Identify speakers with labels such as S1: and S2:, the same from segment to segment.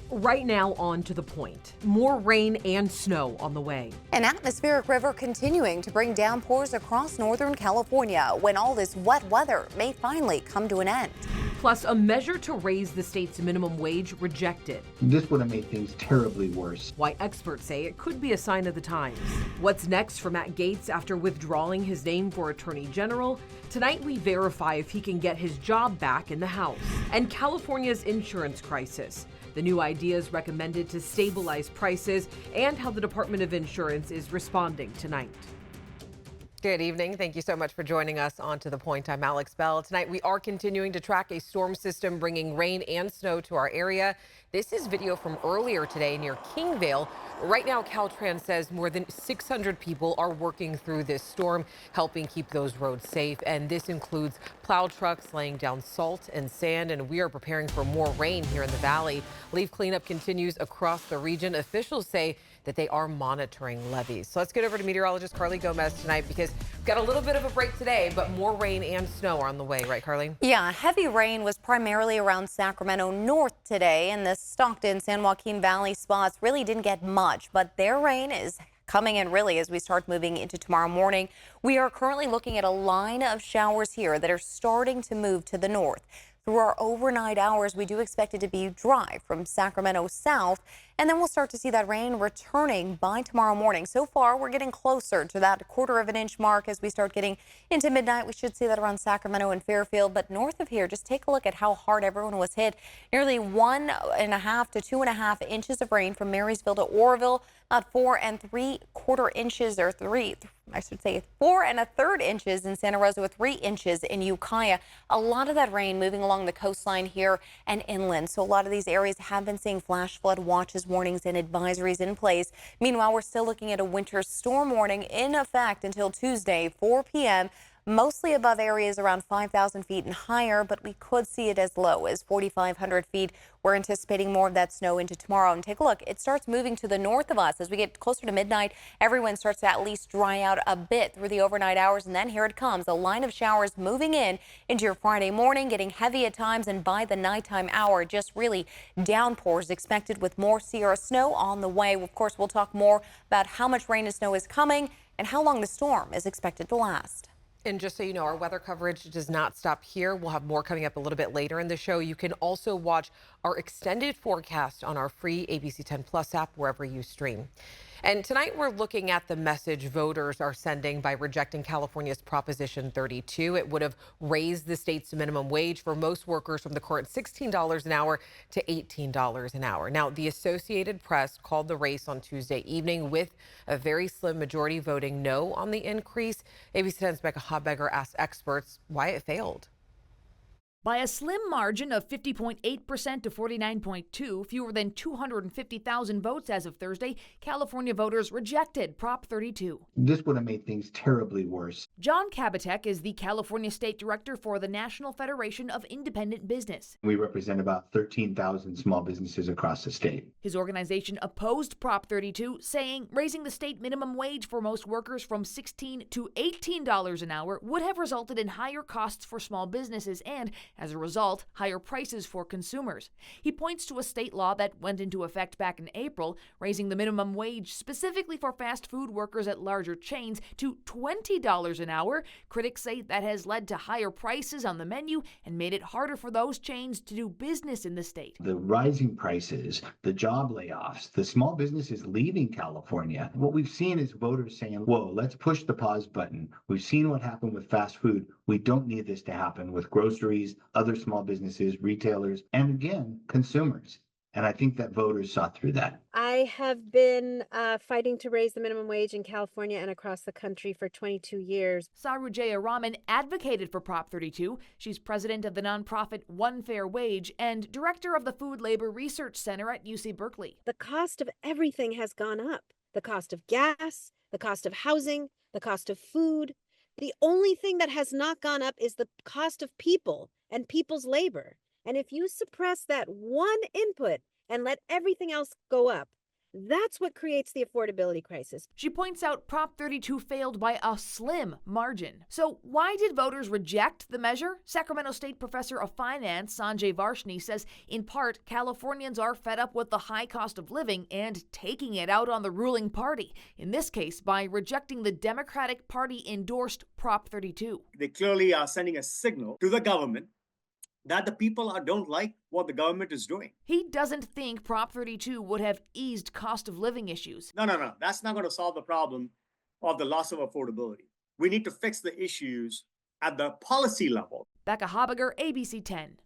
S1: Right now, on to the point. More rain and snow on the way.
S2: An atmospheric river continuing to bring downpours across Northern California when all this wet weather may finally come to an end.
S1: Plus, a measure to raise the state's minimum wage rejected.
S3: This would have made things terribly worse.
S1: Why experts say it could be a sign of the times. What's next for Matt Gaetz after withdrawing his name for Attorney General? Tonight, we verify if he can get his job back in the House. And California's insurance crisis. The new ideas recommended to stabilize prices and how the Department of Insurance is responding tonight.
S4: Good evening. Thank you so much for joining us on To The Point. I'm Alex Bell. Tonight, we are continuing to track a storm system bringing rain and snow to our area. This is video from earlier today near Kingvale. Right now, Caltrans says more than 600 people are working through this storm, helping keep those roads safe. And this includes plow trucks laying down salt and sand. And we are preparing for more rain here in the valley. Leaf cleanup continues across the region. Officials say that they are monitoring levees. So let's get over to meteorologist Carly Gomez tonight because we've got a little bit of a break today, but more rain and snow are on the way, right, Carly?
S2: Yeah, heavy rain was primarily around Sacramento north today, and the Stockton, San Joaquin Valley spots really didn't get much, but their rain is coming in really as we start moving into tomorrow morning. We are currently looking at a line of showers here that are starting to move to the north. Through our overnight hours, we do expect it to be dry from Sacramento south, and then we'll start to see that rain returning by tomorrow morning. So far, we're getting closer to that 1/4 inch mark as we start getting into midnight. We should see that around Sacramento and Fairfield, but north of here, just take a look at how hard everyone was hit. Nearly 1.5 to 2.5 inches of rain from Marysville to Oroville, about 4 3/4 inches, or 4 1/3 inches in Santa Rosa with 3 inches in Ukiah. A lot of that rain moving along the coastline here and inland. So a lot of these areas have been seeing flash flood watches, warnings, and advisories in place. Meanwhile, we're still looking at a winter storm warning in effect until Tuesday, 4 p.m. Mostly above areas around 5,000 feet and higher, but we could see it as low as 4,500 feet. We're anticipating more of that snow into tomorrow. And take a look, it starts moving to the north of us. As we get closer to midnight, everyone starts to at least dry out a bit through the overnight hours. And then here it comes, a line of showers moving in into your Friday morning, getting heavy at times. And by the nighttime hour, just really downpours expected with more Sierra snow on the way. Of course, we'll talk more about how much rain and snow is coming and how long the storm is expected to last.
S4: And just so you know, our weather coverage does not stop here. We'll have more coming up a little bit later in the show. You can also watch our extended forecast on our free ABC 10 Plus app wherever you stream. And tonight we're looking at the message voters are sending by rejecting California's Proposition 32. It would have raised the state's minimum wage for most workers from the current $16 an hour to $18 an hour. Now, the Associated Press called the race on Tuesday evening with a very slim majority voting no on the increase. ABC 10's Becca Hobbeger asked experts why it failed.
S5: By a slim margin of 50.8% to 49.2%, fewer than 250,000 votes as of Thursday, California voters rejected Prop 32.
S3: This would have made things terribly worse.
S5: John Kabatek is the California State Director for the National Federation of Independent Business.
S3: We represent about 13,000 small businesses across the state.
S5: His organization opposed Prop 32, saying raising the state minimum wage for most workers from $16 to $18 an hour would have resulted in higher costs for small businesses and, as a result, higher prices for consumers. He points to a state law that went into effect back in April, raising the minimum wage specifically for fast food workers at larger chains to $20 an hour. Critics say that has led to higher prices on the menu and made it harder for those chains to do business in the state.
S3: The rising prices, the job layoffs, the small businesses leaving California. What we've seen is voters saying, whoa, let's push the pause button. We've seen what happened with fast food. We don't need this to happen with groceries, other small businesses, retailers, and again, consumers. And I think that voters saw through that.
S6: I have been fighting to raise the minimum wage in California and across the country for 22 years.
S5: Sarujaya Raman advocated for Prop 32. She's president of the nonprofit One Fair Wage and director of the Food Labor Research Center at UC Berkeley.
S6: The cost of everything has gone up. The cost of gas, the cost of housing, the cost of food. The only thing that has not gone up is the cost of people and people's labor. And if you suppress that one input and let everything else go up, That's what creates the affordability crisis.
S5: She points out Prop 32 failed by a slim margin. So why did voters reject the measure? Sacramento State Professor of Finance Sanjay Varshney says, in part, Californians are fed up with the high cost of living and taking it out on the ruling party, in this case by rejecting the Democratic Party-endorsed Prop 32.
S7: They clearly are sending a signal to the government that the people don't like what the government is doing.
S5: He doesn't think Prop 32 would have eased cost of living issues.
S7: No. That's not going to solve the problem of the loss of affordability. We need to fix the issues at the policy level.
S5: Becca Habiger, ABC 10.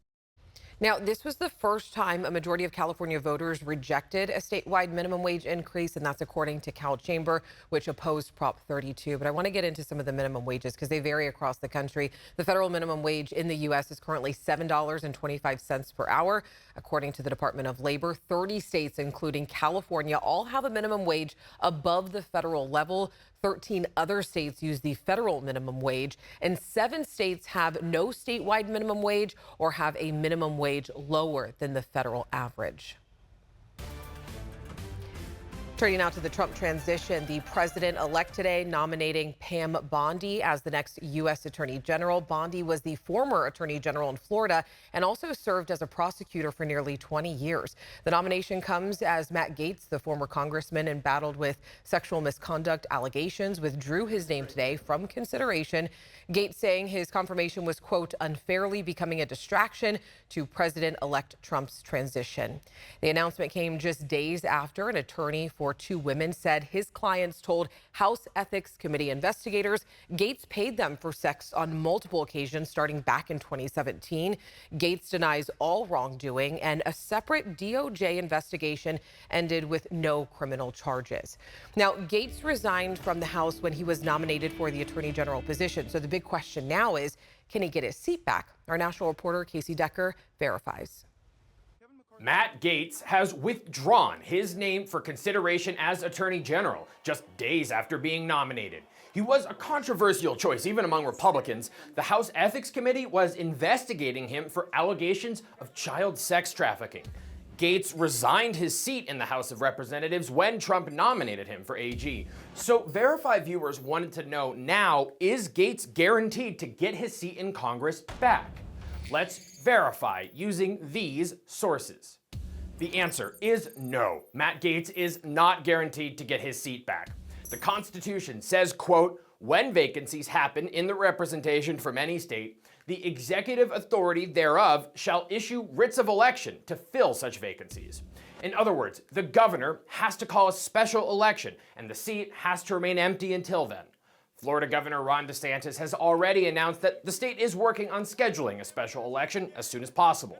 S4: Now, this was the first time a majority of California voters rejected a statewide minimum wage increase, and that's according to Cal Chamber, which opposed Prop 32. But I want to get into some of the minimum wages because they vary across the country. The federal minimum wage in the U.S. is currently $7.25 per hour. According to the Department of Labor, 30 states, including California, all have a minimum wage above the federal level. 13 other states use the federal minimum wage, and 7 states have no statewide minimum wage or have a minimum wage lower than the federal average. Turning now to the Trump transition, the president-elect today nominating Pam Bondi as the next U.S. Attorney General. Bondi was the former Attorney General in Florida and also served as a prosecutor for nearly 20 years. The nomination comes as Matt Gaetz, the former congressman and battled with sexual misconduct allegations, withdrew his name today from consideration. Gaetz saying his confirmation was, quote, unfairly becoming a distraction to President-elect Trump's transition. The announcement came just days after an attorney for 2 women said his clients told House Ethics Committee investigators Gaetz paid them for sex on multiple occasions starting back in 2017. Gaetz denies all wrongdoing, and a separate DOJ investigation ended with no criminal charges. Now, Gaetz resigned from the House when he was nominated for the Attorney General position. So the big question now is, can he get his seat back? Our national reporter Casey Decker verifies.
S8: Matt Gaetz has withdrawn his name for consideration as Attorney General just days after being nominated. He was a controversial choice, even among Republicans. The House Ethics Committee was investigating him for allegations of child sex trafficking. Gaetz resigned his seat in the House of Representatives when Trump nominated him for AG. So Verify viewers wanted to know now, is Gaetz guaranteed to get his seat in Congress back? Let's verify using these sources. The answer is no. Matt Gaetz is not guaranteed to get his seat back. The Constitution says, quote, when vacancies happen in the representation from any state, the executive authority thereof shall issue writs of election to fill such vacancies. In other words, the governor has to call a special election, and the seat has to remain empty until then. Florida Governor Ron DeSantis has already announced that the state is working on scheduling a special election as soon as possible.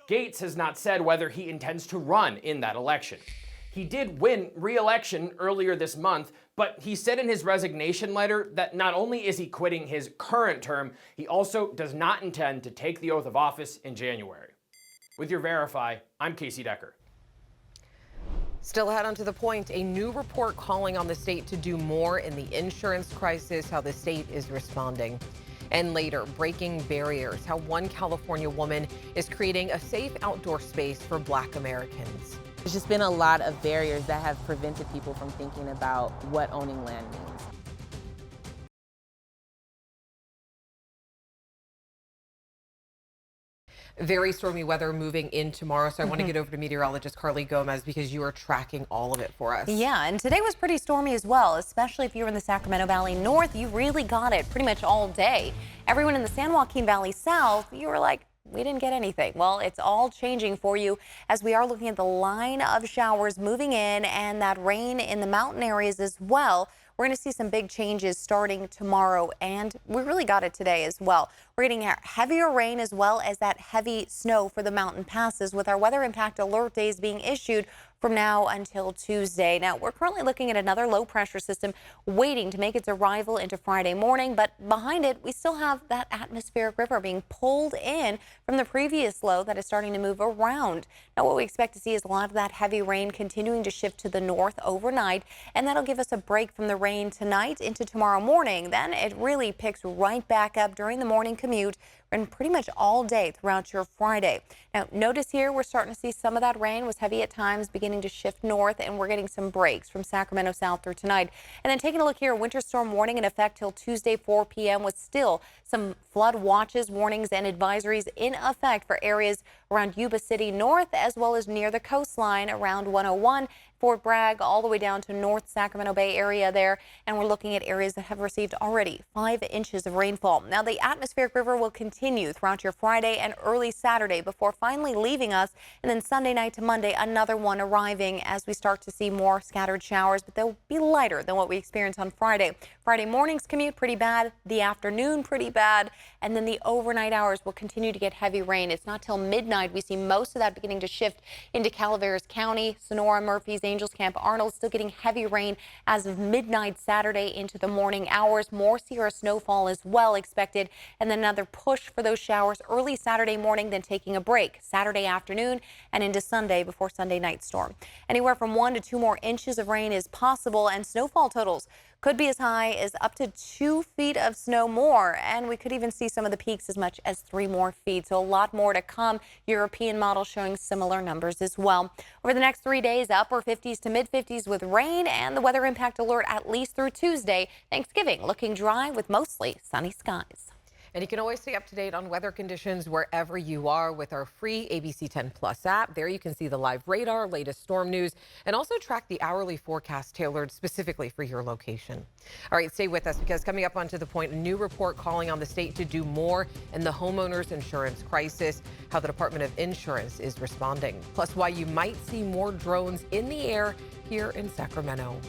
S8: Gaetz has not said whether he intends to run in that election. He did win re-election earlier this month, but he said in his resignation letter that not only is he quitting his current term, he also does not intend to take the oath of office in January. With your Verify, I'm Casey Decker.
S4: Still ahead on To the Point, a new report calling on the state to do more in the insurance crisis, how the state is responding. And later, breaking barriers, how one California woman is creating a safe outdoor space for Black Americans.
S9: There's just been a lot of barriers that have prevented people from thinking about what owning land means.
S4: Very stormy weather moving in tomorrow, so I want to get over to meteorologist Carly Gomez because you are tracking all of it for us.
S2: Yeah, and today was pretty stormy as well, especially if you're in the Sacramento Valley North. You really got it pretty much all day. Everyone in the San Joaquin Valley South, you were like, we didn't get anything. Well, it's all changing for you as we are looking at the line of showers moving in and that rain in the mountain areas as well. We're going to see some big changes starting tomorrow, and we really got it today as well. We're getting heavier rain as well as that heavy snow for the mountain passes, with our weather impact alert days being issued from now until Tuesday. Now, we're currently looking at another low pressure system waiting to make its arrival into Friday morning, but behind it, we still have that atmospheric river being pulled in from the previous low that is starting to move around. Now, what we expect to see is a lot of that heavy rain continuing to shift to the north overnight, and that'll give us a break from the rain tonight into tomorrow morning. Then it really picks right back up during the morning commute and pretty much all day throughout your Friday. Now, notice here we're starting to see some of that rain was heavy at times, beginning to shift north, and we're getting some breaks from Sacramento south through tonight. And then taking a look here, winter storm warning in effect till Tuesday 4 p.m. with still some flood watches, warnings, and advisories in effect for areas around Yuba City north as well as near the coastline around 101. Fort Bragg, all the way down to North Sacramento Bay area there. And we're looking at areas that have received already 5 inches of rainfall. Now, the atmospheric river will continue throughout your Friday and early Saturday before finally leaving us. And then Sunday night to Monday, another one arriving as we start to see more scattered showers, but they'll be lighter than what we experienced on Friday. Friday morning's commute pretty bad, the afternoon pretty bad, and then the overnight hours will continue to get heavy rain. It's not till midnight we see most of that beginning to shift into Calaveras County, Sonora, Murphy's, Angels Camp, Arnold, still getting heavy rain as of midnight Saturday into the morning hours. More Sierra snowfall is well expected, and then another push for those showers early Saturday morning, then taking a break Saturday afternoon and into Sunday before Sunday night storm. Anywhere from 1 to 2 more inches of rain is possible, and snowfall totals could be as high as up to 2 feet of snow more, and we could even see some of the peaks as much as 3 more feet. So a lot more to come. European model showing similar numbers as well. Over the next 3 days, upper 50s to mid 50s with rain, and the weather impact alert at least through Tuesday. Thanksgiving looking dry with mostly sunny skies.
S4: And you can always stay up to date on weather conditions wherever you are with our free ABC 10 Plus app. There you can see the live radar, latest storm news, and also track the hourly forecast tailored specifically for your location. All right, stay with us because coming up onto the point, a new report calling on the state to do more in the homeowners insurance crisis, how the Department of Insurance is responding, plus why you might see more drones in the air here in Sacramento.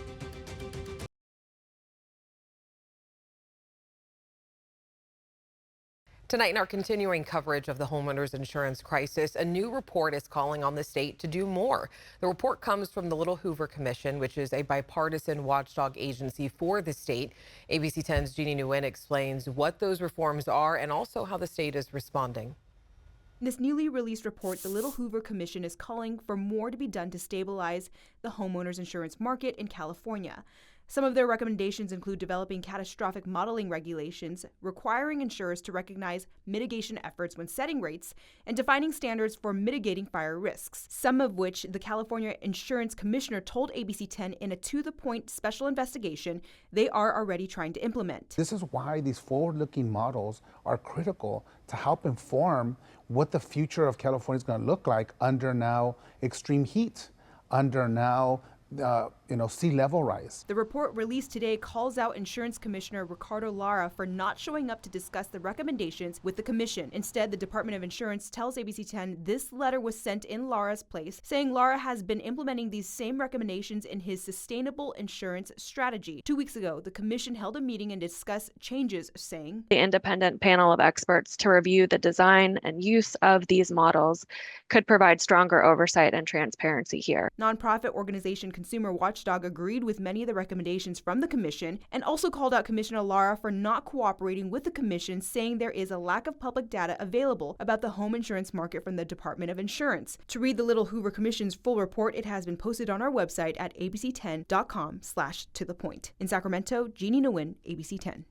S4: Tonight, in our continuing coverage of the homeowners insurance crisis, a new report is calling on the state to do more. The report comes from the Little Hoover Commission, which is a bipartisan watchdog agency for the state. ABC 10's Jeannie Nguyen explains what those reforms are and also how the state is responding.
S10: In this newly released report, the Little Hoover Commission is calling for more to be done to stabilize the homeowners insurance market in California. Some of their recommendations include developing catastrophic modeling regulations, requiring insurers to recognize mitigation efforts when setting rates, and defining standards for mitigating fire risks, some of which the California Insurance Commissioner told ABC 10 in a to-the-point special investigation they are already trying to implement.
S11: This is why these forward-looking models are critical to help inform what the future of California is going to look like under now extreme heat, under now sea level rise.
S10: The report released today calls out Insurance Commissioner Ricardo Lara for not showing up to discuss the recommendations with the commission. Instead, the Department of Insurance tells ABC 10 this letter was sent in Lara's place, saying Lara has been implementing these same recommendations in his sustainable insurance strategy. 2 weeks ago, the commission held a meeting and discussed changes, saying
S12: the independent panel of experts to review the design and use of these models could provide stronger oversight and transparency here.
S10: Nonprofit organization Consumer Watchdog agreed with many of the recommendations from the commission and also called out Commissioner Lara for not cooperating with the commission, saying there is a lack of public data available about the home insurance market from the Department of Insurance. To read the Little Hoover Commission's full report, it has been posted on our website at abc10.com/tothepoint. In Sacramento, Jeannie Nguyen, ABC 10.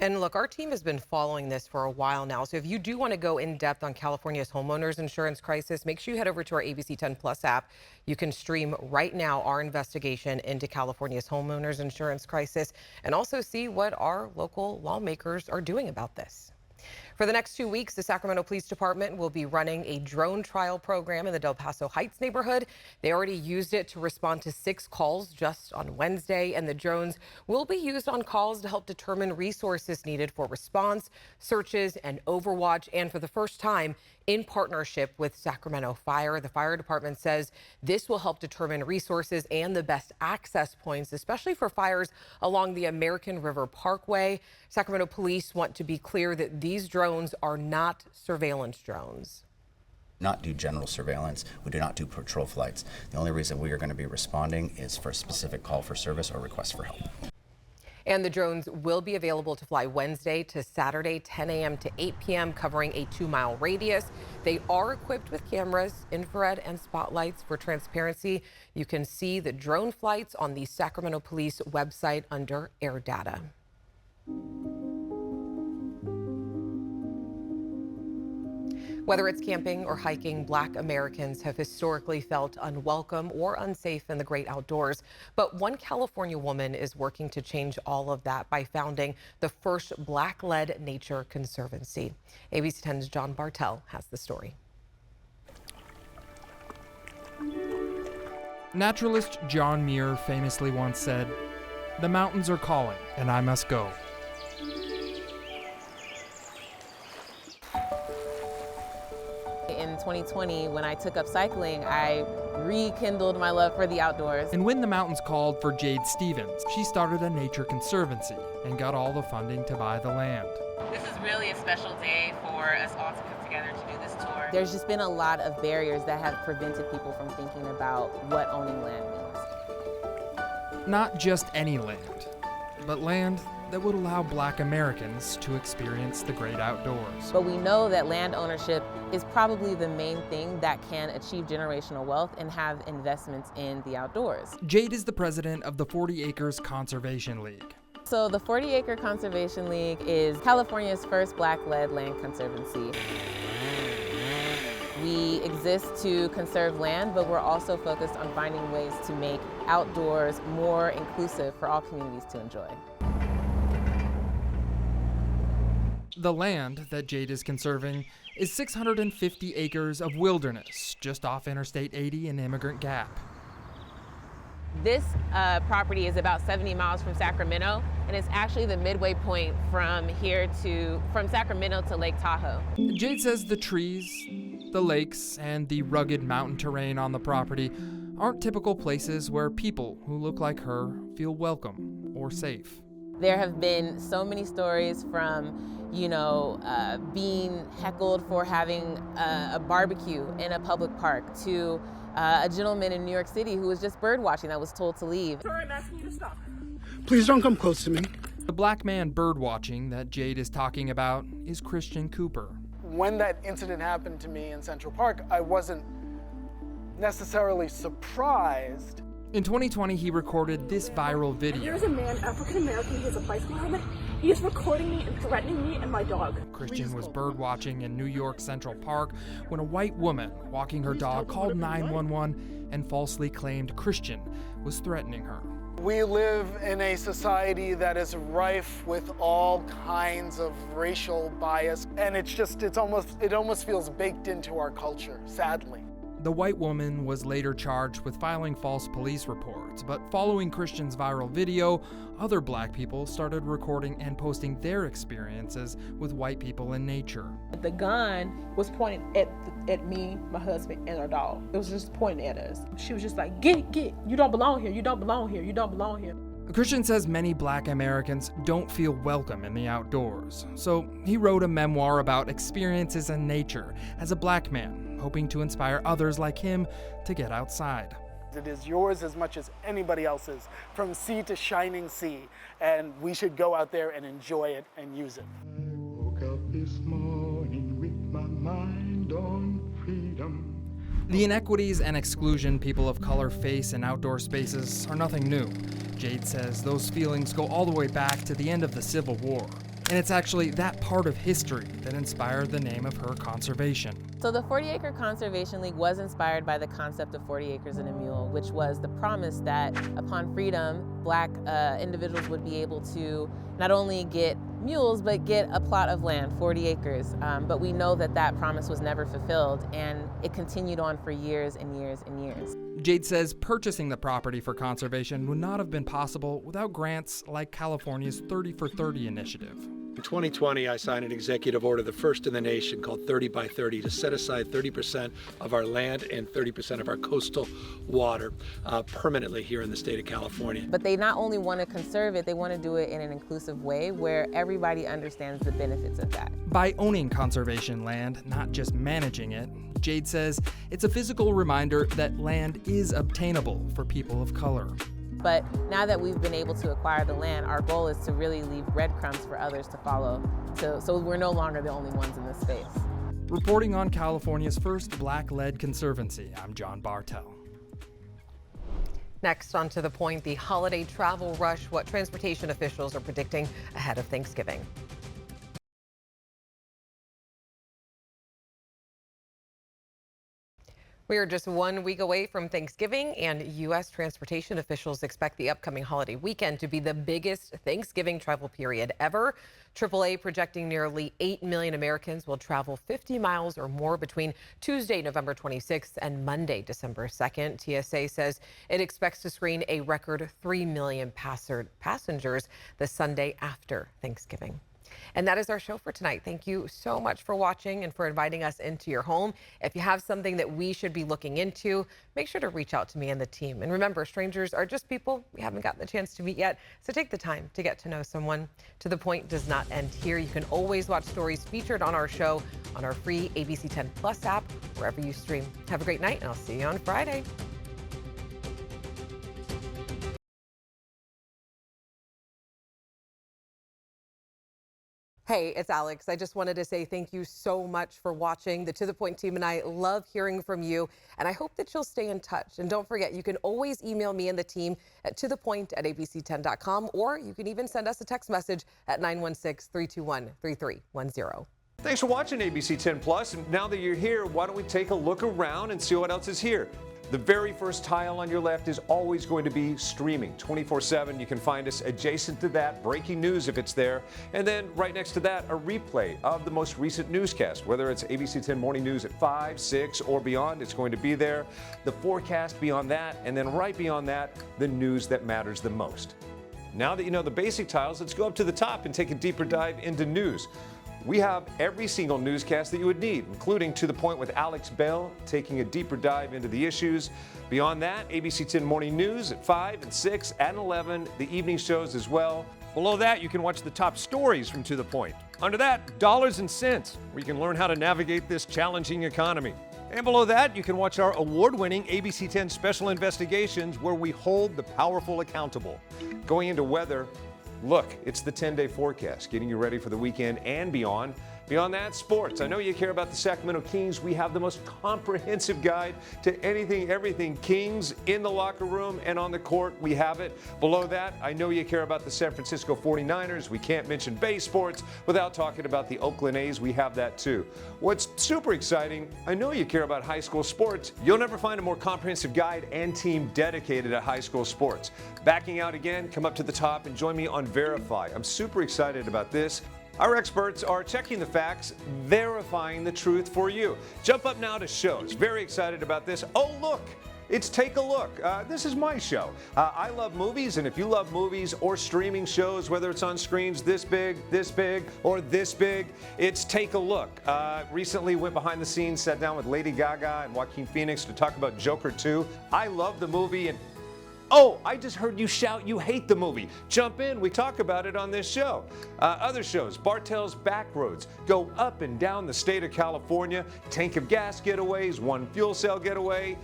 S4: And look, our team has been following this for a while now. So if you do want to go in depth on California's homeowners insurance crisis, make sure you head over to our ABC 10 Plus app. You can stream right now our investigation into California's homeowners insurance crisis and also see what our local lawmakers are doing about this. For the next 2 weeks, the Sacramento Police Department will be running a drone trial program in the Del Paso Heights neighborhood. They already used it to respond to 6 calls just on Wednesday, and the drones will be used on calls to help determine resources needed for response, searches, and overwatch, and for the first time, in partnership with Sacramento Fire. The fire department says this will help determine resources and the best access points, especially for fires along the American River Parkway. Sacramento police want to be clear that these drones are not surveillance drones.
S13: Not do general surveillance. We do not do patrol flights. The only reason we are going to be responding is for a specific call for service or request for help.
S4: And the drones will be available to fly Wednesday to Saturday, 10 a.m. to 8 p.m., covering a 2-mile radius. They are equipped with cameras, infrared, and spotlights for transparency. You can see the drone flights on the Sacramento Police website under Air Data. Whether it's camping or hiking, Black Americans have historically felt unwelcome or unsafe in the great outdoors. But one California woman is working to change all of that by founding the first Black-led nature conservancy. ABC 10's John Bartel has the story.
S14: Naturalist John Muir famously once said, "The mountains are calling, and I must go."
S9: In 2020, when I took up cycling, I rekindled my love for the outdoors.
S14: And when the mountains called for Jade Stevens, she started a nature conservancy and got all the funding to buy the land.
S9: This is really a special day for us all to come together to do this tour. There's just been a lot of barriers that have prevented people from thinking about what owning land means.
S14: Not just any land, but land that would allow Black Americans to experience the great outdoors.
S9: But we know that land ownership is probably the main thing that can achieve generational wealth and have investments in the outdoors.
S14: Jade is the president of the 40 Acres Conservation League.
S9: So the 40 Acre Conservation League is California's first Black-led land conservancy. We exist to conserve land, but we're also focused on finding ways to make outdoors more inclusive for all communities to enjoy.
S14: The land that Jade is conserving is 650 acres of wilderness just off Interstate 80 in Immigrant Gap.
S9: This property is about 70 miles from Sacramento, and it's actually the midway point from Sacramento to Lake Tahoe.
S14: Jade says the trees, the lakes, and the rugged mountain terrain on the property aren't typical places where people who look like her feel welcome or safe.
S9: There have been so many stories from, being heckled for having a barbecue in a public park to a gentleman in New York City who was just bird watching that was told to leave.
S15: Sorry, I'm asking you to stop.
S16: Please don't come close to me.
S14: The Black man bird watching that Jade is talking about is Christian Cooper.
S16: When that incident happened to me in Central Park, I wasn't necessarily surprised.
S14: In 2020, he recorded this viral video.
S15: There's a man, African American, he has a bicycle helmet. He is recording me and threatening me and my dog.
S14: Christian was bird watching in New York Central Park when a white woman walking her dog called 911 and falsely claimed Christian was threatening her.
S16: We live in a society that is rife with all kinds of racial bias, and it almost feels baked into our culture, sadly.
S14: The white woman was later charged with filing false police reports, but following Christian's viral video, other Black people started recording and posting their experiences with white people in nature.
S15: The gun was pointing at me, my husband, and our dog. It was just pointing at us. She was just like, get, you don't belong here, you don't belong here, you don't belong here.
S14: Christian says many Black Americans don't feel welcome in the outdoors, so he wrote a memoir about experiences in nature as a Black man, hoping to inspire others like him to get outside.
S16: It is yours as much as anybody else's, from sea to shining sea, and we should go out there and enjoy it and use it.
S17: I woke up this morning with my mind on freedom.
S14: The inequities and exclusion people of color face in outdoor spaces are nothing new. Jade says those feelings go all the way back to the end of the Civil War. And it's actually that part of history that inspired the name of her conservation.
S9: So the 40 Acre Conservation League was inspired by the concept of 40 acres and a mule, which was the promise that upon freedom, Black individuals would be able to not only get mules, but get a plot of land, 40 acres. But we know that that promise was never fulfilled, and it continued on for years and years and years.
S14: Jade says purchasing the property for conservation would not have been possible without grants like California's 30 for 30 initiative.
S18: In 2020, I signed an executive order, the first in the nation, called 30 by 30, to set aside 30% of our land and 30% of our coastal water permanently here in the state of California.
S9: But they not only want to conserve it, they want to do it in an inclusive way where everybody understands the benefits of that.
S14: By owning conservation land, not just managing it, Jade says it's a physical reminder that land is obtainable for people of color.
S9: But now that we've been able to acquire the land, our goal is to really leave breadcrumbs for others to follow, so we're no longer the only ones in this space.
S14: Reporting on California's first Black-led conservancy, I'm John Bartel.
S4: Next, on To the Point, the holiday travel rush, what transportation officials are predicting ahead of Thanksgiving. We are just 1 week away from Thanksgiving, and U.S. transportation officials expect the upcoming holiday weekend to be the biggest Thanksgiving travel period ever. AAA projecting nearly 8 million Americans will travel 50 miles or more between Tuesday, November 26th and Monday, December 2nd. TSA says it expects to screen a record 3 million passengers the Sunday after Thanksgiving. And that is our show for tonight. Thank you so much for watching and for inviting us into your home. If you have something that we should be looking into, make sure to reach out to me and the team. And remember, strangers are just people we haven't gotten the chance to meet yet. So take the time to get to know someone. To the Point does not end here. You can always watch stories featured on our show on our free ABC 10 Plus app, wherever you stream. Have a great night, and I'll see you on Friday. Hey, it's Alex. I just wanted to say thank you so much for watching. The To The Point team and I love hearing from you, and I hope that you'll stay in touch. And don't forget, you can always email me and the team at tothepoint@abc10.com, or you can even send us a text message at 916-321-3310.
S19: Thanks for watching ABC 10 Plus. And now that you're here, why don't we take a look around and see what else is here? The very first tile on your left is always going to be streaming 24/7. You can find us adjacent to that, breaking news if it's there. And then right next to that, a replay of the most recent newscast. Whether it's ABC 10 Morning News at 5, 6, or beyond, it's going to be there. The forecast beyond that, and then right beyond that, the news that matters the most. Now that you know the basic tiles, let's go up to the top and take a deeper dive into news. We have every single newscast that you would need, including To The Point with Alex Bell, taking a deeper dive into the issues. Beyond that, ABC 10 Morning News at 5 and 6 and 11, the evening shows as well. Below that, you can watch the top stories from To The Point. Under that, Dollars and Cents, where you can learn how to navigate this challenging economy. And below that, you can watch our award-winning ABC 10 Special Investigations, where we hold the powerful accountable. Going into weather, look, it's the 10-day forecast, getting you ready for the weekend and beyond. Beyond that, sports. I know you care about the Sacramento Kings. We have the most comprehensive guide to anything, everything Kings in the locker room and on the court. We have it. Below that, I know you care about the San Francisco 49ers. We can't mention Bay Sports without talking about the Oakland A's. We have that too. What's super exciting, I know you care about high school sports. You'll never find a more comprehensive guide and team dedicated to high school sports. Backing out again, come up to the top and join me on Verify. I'm super excited about this. Our experts are checking the facts, verifying the truth for you. Jump up now to shows. Very excited about this. Oh, look. It's Take a Look. This is my show. I love movies, and if you love movies or streaming shows, whether it's on screens this big, or this big, it's Take a Look. Recently went behind the scenes, sat down with Lady Gaga and Joaquin Phoenix to talk about Joker 2. I love the movie, and oh, I just heard you shout you hate the movie. Jump in, we talk about it on this show. Other shows, Bartell's Backroads, go up and down the state of California, tank of gas getaways, one fuel cell getaway,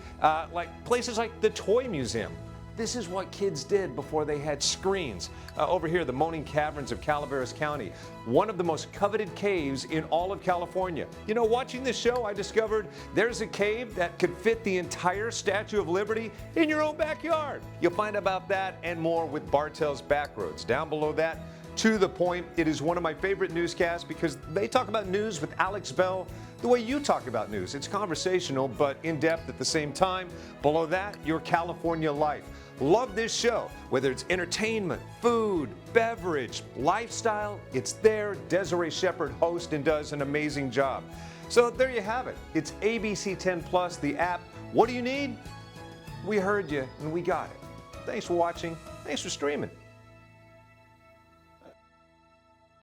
S19: like places like the Toy Museum. This is what kids did before they had screens. Over here, the Moaning Caverns of Calaveras County, one of the most coveted caves in all of California. You know, watching this show, I discovered there's a cave that could fit the entire Statue of Liberty in your own backyard. You'll find about that and more with Bartell's Backroads. Down below that, To The Point. It is one of my favorite newscasts because they talk about news with Alex Bell the way you talk about news. It's conversational, but in-depth at the same time. Below that, Your California Life. Love this show. Whether it's entertainment, food, beverage, lifestyle, it's there. Desiree Shepherd hosts and does an amazing job. So there you have it. It's ABC 10 Plus, the app. What do you need? We heard you and we got it. Thanks for watching. Thanks for streaming.